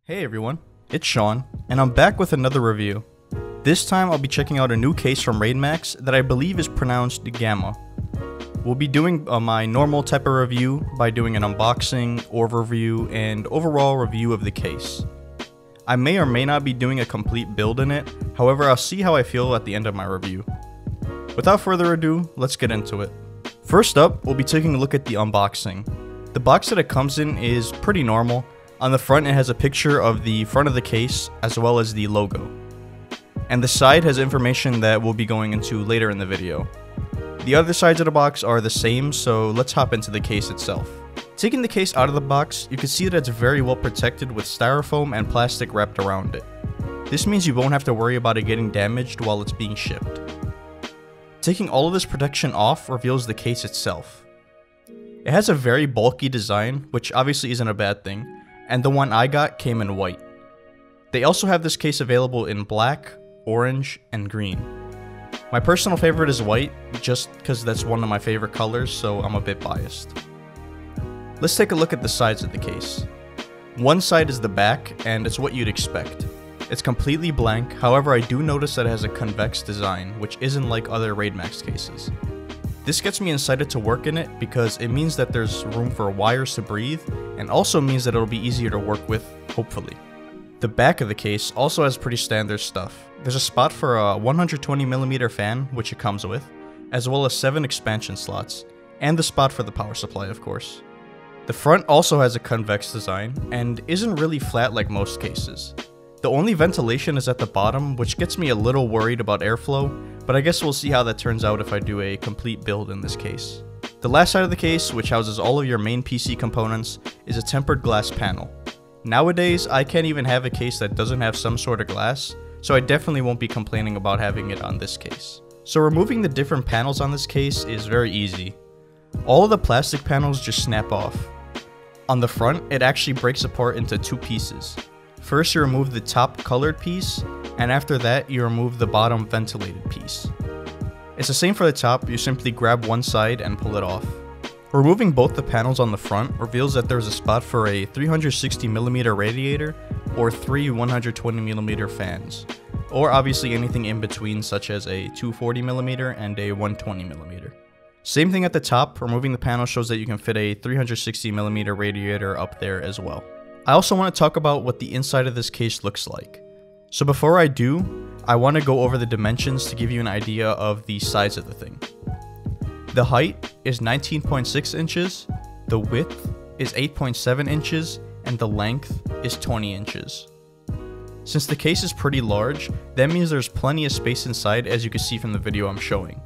Hey everyone, it's Sean, and I'm back with another review. This time I'll be checking out a new case from Raidmax that I believe is pronounced Gama. We'll be doing my normal type of review by doing an unboxing, overview, and overall review of the case. I may or may not be doing a complete build in it, however I'll see how I feel at the end of my review. Without further ado, let's get into it. First up, we'll be taking a look at the unboxing. The box that it comes in is pretty normal. On the front, it has a picture of the front of the case, as well as the logo. And the side has information that we'll be going into later in the video. The other sides of the box are the same, so let's hop into the case itself. Taking the case out of the box, you can see that it's very well protected with styrofoam and plastic wrapped around it. This means you won't have to worry about it getting damaged while it's being shipped. Taking all of this protection off reveals the case itself. It has a very bulky design, which obviously isn't a bad thing. And the one I got came in white. They also have this case available in black, orange, and green. My personal favorite is white, just because that's one of my favorite colors, so I'm a bit biased. Let's take a look at the sides of the case. One side is the back, and it's what you'd expect. It's completely blank, however I do notice that it has a convex design, which isn't like other Raidmax cases. This gets me excited to work in it because it means that there's room for wires to breathe, and also means that it'll be easier to work with, hopefully. The back of the case also has pretty standard stuff. There's a spot for a 120mm fan, which it comes with, as well as 7 expansion slots, and the spot for the power supply, of course. The front also has a convex design, and isn't really flat like most cases. The only ventilation is at the bottom, which gets me a little worried about airflow, but I guess we'll see how that turns out if I do a complete build in this case. The last side of the case, which houses all of your main PC components, is a tempered glass panel. Nowadays, I can't even have a case that doesn't have some sort of glass, so I definitely won't be complaining about having it on this case. So removing the different panels on this case is very easy. All of the plastic panels just snap off. On the front, it actually breaks apart into 2 pieces. First, you remove the top colored piece, and after that, you remove the bottom ventilated piece. It's the same for the top, you simply grab one side and pull it off. Removing both the panels on the front reveals that there's a spot for a 360mm radiator or 3 120mm fans, or obviously anything in between such as a 240mm and a 120mm. Same thing at the top, removing the panel shows that you can fit a 360mm radiator up there as well. I also want to talk about what the inside of this case looks like. So before I do, I want to go over the dimensions to give you an idea of the size of the thing. The height is 19.6 inches, the width is 8.7 inches, and the length is 20 inches. Since the case is pretty large, that means there's plenty of space inside, as you can see from the video I'm showing.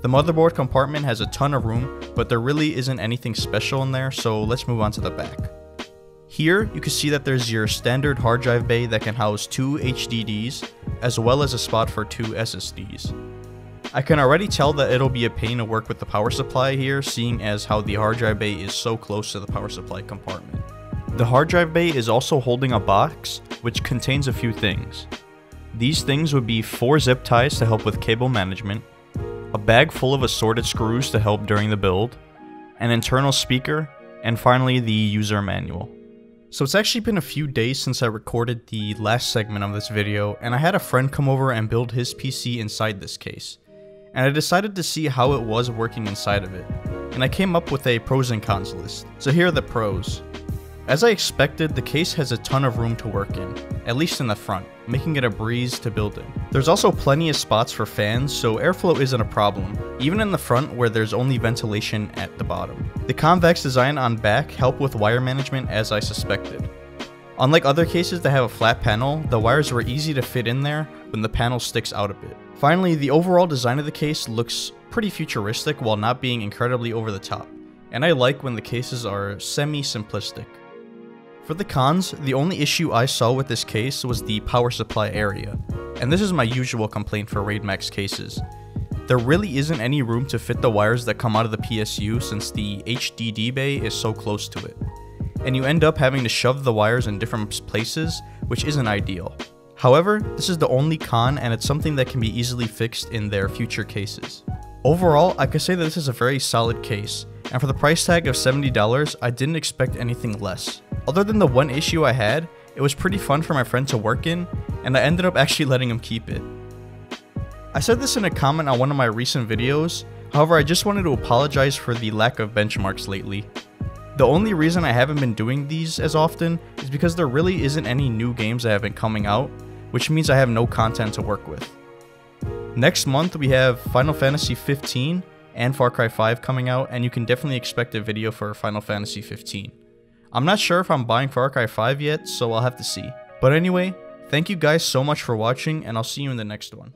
The motherboard compartment has a ton of room, but there really isn't anything special in there, so let's move on to the back. Here, you can see that there's your standard hard drive bay that can house 2 HDDs, as well as a spot for 2 SSDs. I can already tell that it'll be a pain to work with the power supply here, seeing as how the hard drive bay is so close to the power supply compartment. The hard drive bay is also holding a box, which contains a few things. These things would be 4 zip ties to help with cable management, a bag full of assorted screws to help during the build, an internal speaker, and finally the user manual. So it's actually been a few days since I recorded the last segment of this video, and I had a friend come over and build his PC inside this case. And I decided to see how it was working inside of it, and I came up with a pros and cons list. So here are the pros. As I expected, the case has a ton of room to work in, at least in the front, making it a breeze to build in. There's also plenty of spots for fans, so airflow isn't a problem, even in the front where there's only ventilation at the bottom. The convex design on back helped with wire management as I suspected. Unlike other cases that have a flat panel, the wires were easy to fit in there when the panel sticks out a bit. Finally, the overall design of the case looks pretty futuristic while not being incredibly over the top, and I like when the cases are semi-simplistic. For the cons, the only issue I saw with this case was the power supply area, and this is my usual complaint for Raidmax cases. There really isn't any room to fit the wires that come out of the PSU since the HDD bay is so close to it, and you end up having to shove the wires in different places, which isn't ideal. However, this is the only con, and it's something that can be easily fixed in their future cases. Overall, I could say that this is a very solid case, and for the price tag of $70, I didn't expect anything less. Other than the one issue I had, It was pretty fun for my friend to work in, and I ended up actually letting him keep it. I said this in a comment on one of my recent videos, however I just wanted to apologize for the lack of benchmarks lately. The only reason I haven't been doing these as often is because there really isn't any new games that have been coming out, which means I have no content to work with. Next month we have Final Fantasy 15 and Far Cry 5 coming out, and you can definitely expect a video for Final Fantasy 15. I'm not sure if I'm buying Far Cry 5 yet, so I'll have to see. But anyway, thank you guys so much for watching, and I'll see you in the next one.